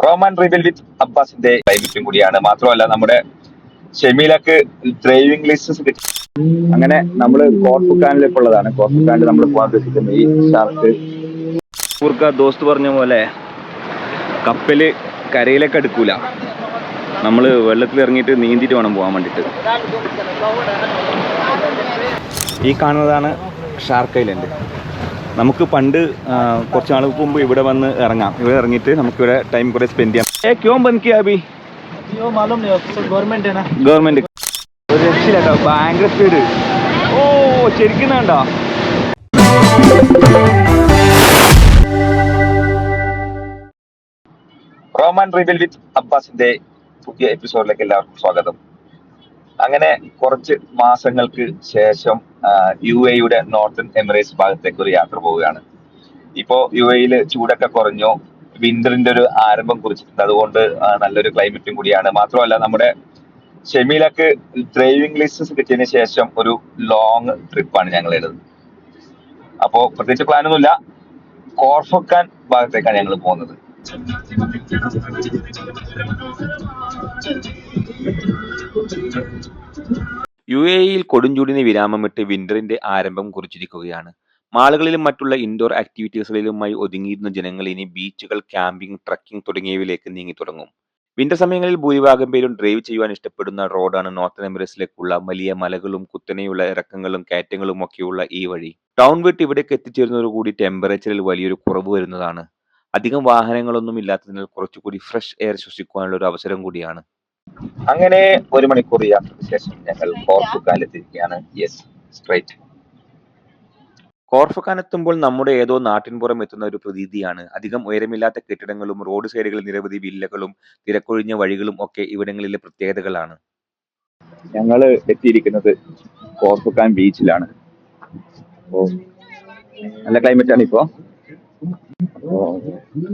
റോമാൻ റിബിൽ വിത്ത് അബ്ബാസിന്റെ ക്ലൈമറ്റും കൂടിയാണ്. മാത്രമല്ല നമ്മുടെ ഷെമീലക്ക് ഡ്രൈവിംഗ് ലൈസൻസ് കിട്ടി. അങ്ങനെ നമ്മൾ കോർഫുക്കാനിലേക്ക് ഉള്ളതാണ്. കോർഫുക്കാനിൽ നമ്മൾ പോകാൻ ഉദ്ദേശിക്കുന്നത് ഈ ഷാർക്ക് പൂർക്ക ദോസ്ത് പറഞ്ഞ പോലെ കപ്പല് കരയിലേക്ക് എടുക്കൂല, നമ്മൾ വെള്ളത്തിൽ ഇറങ്ങിയിട്ട് നീന്തിയിട്ട് വേണം പോകാൻ വേണ്ടിയിട്ട്. ഈ കാണുന്നതാണ് ഷാർക്ക് ഐലൻഡ്. നമുക്ക് പണ്ട് കുറച്ച് നാൾക്ക് മുമ്പ് ഇവിടെ വന്ന് ഇറങ്ങാം. ഇവിടെ ഇറങ്ങിയിട്ട് നമുക്കിവിടെ ടൈം കുറേ സ്പെൻഡ് ചെയ്യാം. ക്യോം ബന്ത് അബി ഗവൺമെന്റ് ഒരു രക്ഷയില്ല, ഭയങ്കര സ്പീഡ്. ഓ ശരിക്കും വേണ്ടോ. റോമാൻ റിബിൽ വിത്ത് അബ്ബാസിന്റെ പുതിയ എപ്പിസോഡിലേക്ക് എല്ലാവർക്കും സ്വാഗതം. അങ്ങനെ കുറച്ച് മാസങ്ങൾക്ക് ശേഷം UAE നോർത്തേൺ എമിറേറ്റ്സ് ഭാഗത്തേക്ക് ഒരു യാത്ര പോവുകയാണ്. ഇപ്പോ UAE ചൂടൊക്കെ കുറഞ്ഞു, വിന്ററിന്റെ ഒരു ആരംഭം കുറിച്ചിട്ടുണ്ട്. അതുകൊണ്ട് നല്ലൊരു ക്ലൈമറ്റും കൂടിയാണ്. മാത്രമല്ല നമ്മുടെ ഷെമീലക്ക് ഡ്രൈവിംഗ് ലൈസൻസ് കിട്ടിയതിന് ശേഷം ഒരു ലോങ് ട്രിപ്പാണ് ഞങ്ങളുടേത്. അപ്പോ പ്രത്യേകിച്ച് പ്ലാനൊന്നുമില്ല, കോർഫക്കാൻ ഭാഗത്തേക്കാണ് ഞങ്ങൾ പോകുന്നത്. UAE കൊടുംചൂടിന് വിരാമമിട്ട് വിന്ററിന്റെ ആരംഭം കുറിച്ചിരിക്കുകയാണ്. മാളുകളിലും മറ്റുള്ള ഇൻഡോർ ആക്ടിവിറ്റീസുകളിലുമായി ഒതുങ്ങിയിരുന്ന ജനങ്ങൾ ഇനി ബീച്ചുകൾ, ക്യാമ്പിംഗ്, ട്രക്കിംഗ് തുടങ്ങിയവയിലേക്ക് നീങ്ങി തുടങ്ങും. വിന്റർ സമയങ്ങളിൽ ഭൂരിഭാഗം പേരും ഡ്രൈവ് ചെയ്യുവാൻ ഇഷ്ടപ്പെടുന്ന റോഡാണ് നോർത്തേൺ എമിറേറ്റ്സിലേക്കുള്ള വലിയ മലകളും കുത്തനെയുള്ള ഇറക്കങ്ങളും കയറ്റങ്ങളും ഒക്കെയുള്ള ഈ വഴി. ടൗൺ വിട്ട് ഇവിടേക്ക് എത്തിച്ചേരുന്നതോടുകൂടി ടെമ്പറേച്ചറിൽ വലിയൊരു കുറവ് വരുന്നതാണ്. അധികം വാഹനങ്ങളൊന്നും ഇല്ലാത്തതിനാൽ കുറച്ചുകൂടി ഫ്രഷ് എയർ ശ്വസിക്കുവാനുള്ള ഒരു അവസരം കൂടിയാണ്. അങ്ങനെ 1 മണിക്കൂർ യാത്രയ്ക്ക് ശേഷം ഞങ്ങൾ കോർഫുക്കാനിലെത്തിയിരിക്കുകയാണ്. Yes, straight. കോർഫുക്കാൻ എത്തുമ്പോൾ നമ്മുടെ ഏതോ നാട്ടിൻപുറം എത്തുന്ന ഒരു പ്രതീതിയാണ്. അധികം ഉയരമില്ലാത്ത കെട്ടിടങ്ങളും റോഡ് സൈഡുകളിൽ നിരവധി വില്ലകളും തിരക്കൊഴിഞ്ഞ വഴികളും ഒക്കെ ഇവിടങ്ങളിലെ പ്രത്യേകതകളാണ്. ഞങ്ങൾ എത്തിയിരിക്കുന്നത് കോർഫുക്കാൻ ബീച്ചിലാണ്. നല്ല ക്ലൈമറ്റ് ആണ് ഇപ്പോ.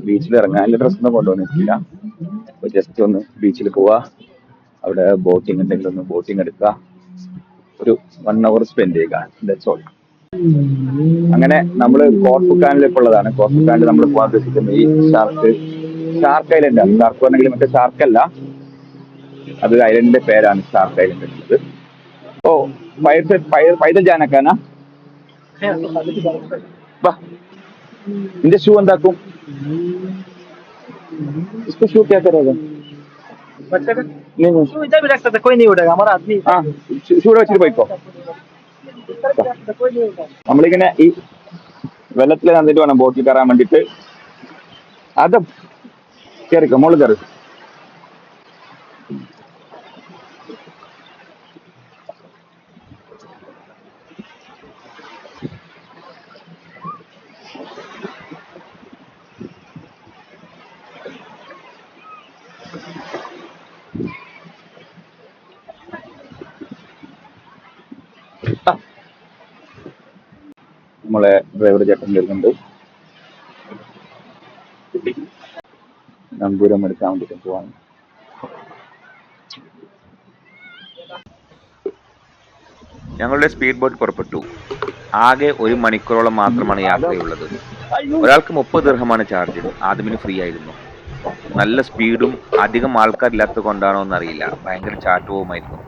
ബീച്ചിൽ ഇറങ്ങാനുള്ള ഡ്രസ്സൊന്നും കൊണ്ടുവന്നിട്ടില്ല. ജസ്റ്റ് ഒന്ന് ബീച്ചിൽ പോവാ, അവിടെ ബോട്ടിംഗ് ഉണ്ടെങ്കിൽ ഒന്ന് ബോട്ടിംഗ് എടുക്കുക, ഒരു 1 hour സ്പെൻഡ് ചെയ്യുക. That's all. അങ്ങനെ നമ്മൾ കോർഫുക്കാനിലേക്ക് ഉള്ളതാണ്. കോർഫുക്കാനിൽ നമ്മൾ പോകാൻ ഉദ്ദേശിക്കുന്നത് ഈ ഷാർക്ക് ഐലൻഡ് ആണ്. ഷാർക്ക് പറഞ്ഞെങ്കിൽ മറ്റേ ഷാർക്കല്ല, അത് ഐലൻഡിന്റെ പേരാണ് ഷാർക്ക് ഐലൻഡ് എന്നുള്ളത്. ഓ പൈത ജാനക്കാനാ നിന്റെ ഷൂ എന്താക്കും? इसको शू क्या करेगा? नहीं शू इधर भी रख सकते, कोई नहीं उड़ेगा हमारा आदमी. ഷൂടെ വെച്ചിട്ട് പോയിക്കോ. നമ്മളിങ്ങനെ ഈ വെള്ളത്തിൽ നന്നിട്ട് വേണം ബോട്ടിൽ കയറാൻ വേണ്ടിട്ട്. അത് കയറിക്കോ, മോള് കയറി. നമ്മളെ ഡ്രൈവർ ചേട്ടൻ വരുന്നുണ്ട്. നങ്കൂരം എടുക്കാൻ വേണ്ടിട്ട് പോവാണ്. ഞങ്ങളുടെ സ്പീഡ് ബോട്ട് പുറപ്പെട്ടു. ആകെ 1 മണിക്കൂറോളം മാത്രമാണ് യാത്രയുള്ളത്. ഒരാൾക്ക് 30 ദിർഹമാണ് ചാർജ്. ആദ്യമിന് ഫ്രീ ആയിരുന്നു. നല്ല സ്പീഡും അധികം ആൾക്കാരില്ലാത്തത് കൊണ്ടാണോ എന്നറിയില്ല, ഭയങ്കര ചാട്ടവുമായിരുന്നു.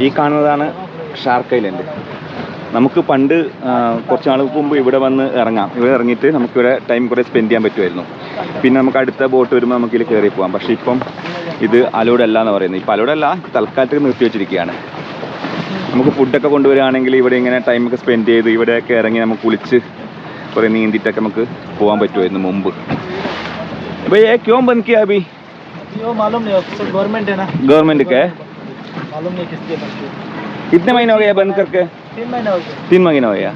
ഈ കാണുന്നതാണ് ഷാർക്ക് ഐലൻഡ്. നമുക്ക് പണ്ട് കുറച്ച് നാൾക്ക് മുമ്പ് ഇവിടെ വന്ന് ഇറങ്ങാം. ഇവിടെ ഇറങ്ങിയിട്ട് നമുക്കിവിടെ ടൈം കുറേ സ്പെൻഡ് ചെയ്യാൻ പറ്റുമായിരുന്നു. പിന്നെ നമുക്ക് അടുത്ത ബോട്ട് വരുമ്പോൾ നമുക്ക് ഇതിൽ കയറി പോകാം. പക്ഷേ ഇപ്പം ഇത് അലൗഡ് അല്ല എന്ന് പറയുന്നത്. ഇപ്പം അലൗഡ് അല്ല, തൽക്കാലത്തേക്ക് നിർത്തി വെച്ചിരിക്കുകയാണ്. നമുക്ക് ഫുഡൊക്കെ കൊണ്ടുവരികയാണെങ്കിൽ ഇവിടെ ഇങ്ങനെ ടൈമൊക്കെ സ്പെൻഡ് ചെയ്ത് ഇവിടെയൊക്കെ ഇറങ്ങി നമുക്ക് കുളിച്ച് കുറേ നീന്തിയിട്ടൊക്കെ നമുക്ക് പോകാൻ പറ്റുമായിരുന്നു മുമ്പ്. അപ്പോൾ ये क्यों बंद किया अभी? मालूम नहीं, गवर्नमेंट है ना, गवर्नमेंट का है, मालूम नहीं किसके बंद किया. कितने महीने हो गए बंद करके? 3 महीने हो गए. 3 महीने हो गया.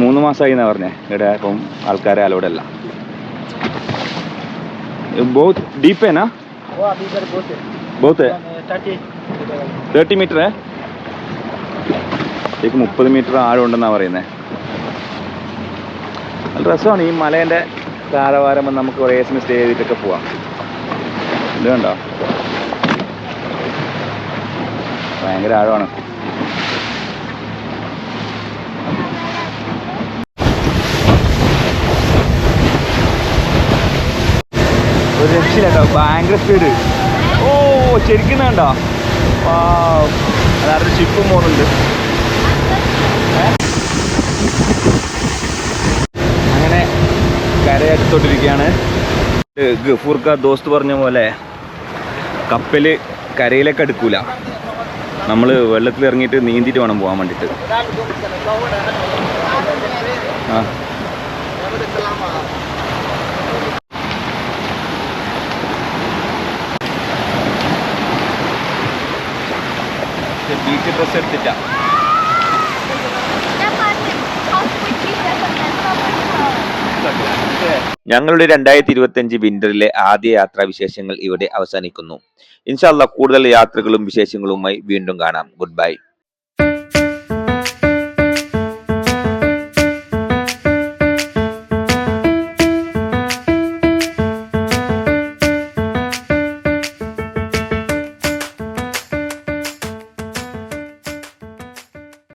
3 മാസമായി എന്നാ പറഞ്ഞേ. ഇവിടെ ഇപ്പം ആൾക്കാരെ അലൗഡ് അല്ല. बहुत डीप है ना? वो अभी इधर बहुत है. बहुत है. 30 मीटर है. ശരിക്കും 30 മീറ്റർ ആഴമുണ്ടെന്നാണ് പറയുന്നത്. നല്ല രസമാണ് ഈ മലേൻ്റെ താഴവാരം നമുക്ക് കുറേ ദിവസം സ്റ്റേ ചെയ്തിട്ടൊക്കെ പോവാം. ഇത് കണ്ടോ, ഭയങ്കര ആഴമാണ്. ഒരു രക്ഷയില്ല കേട്ടോ, ഭയങ്കര സ്പീഡ്. ഓ ശരിക്കും കണ്ടോ, അതായത് ഷിപ്പും പോകുന്നുണ്ട്. അങ്ങനെ കരയെടുത്തോണ്ടിരിക്കുകയാണ്. ഗഫൂർക്ക ദോസ്ത് പറഞ്ഞ പോലെ കപ്പല് കരയിലേക്ക് അടുക്കൂല, നമ്മൾ വെള്ളത്തിൽ ഇറങ്ങിയിട്ട് നീന്തിയിട്ട് വേണം പോകാൻ വേണ്ടിയിട്ട്. ആ ബീച്ച് ഡ്രസ് എടുത്തിട്ട ഞങ്ങളുടെ 2025 വിന്ററിലെ ആദ്യ യാത്രാ വിശേഷങ്ങൾ ഇവിടെ അവസാനിക്കുന്നു. ഇൻഷാ അല്ലാഹ് കൂടുതൽ യാത്രകളും വിശേഷങ്ങളുമായി വീണ്ടും കാണാം. Good bye.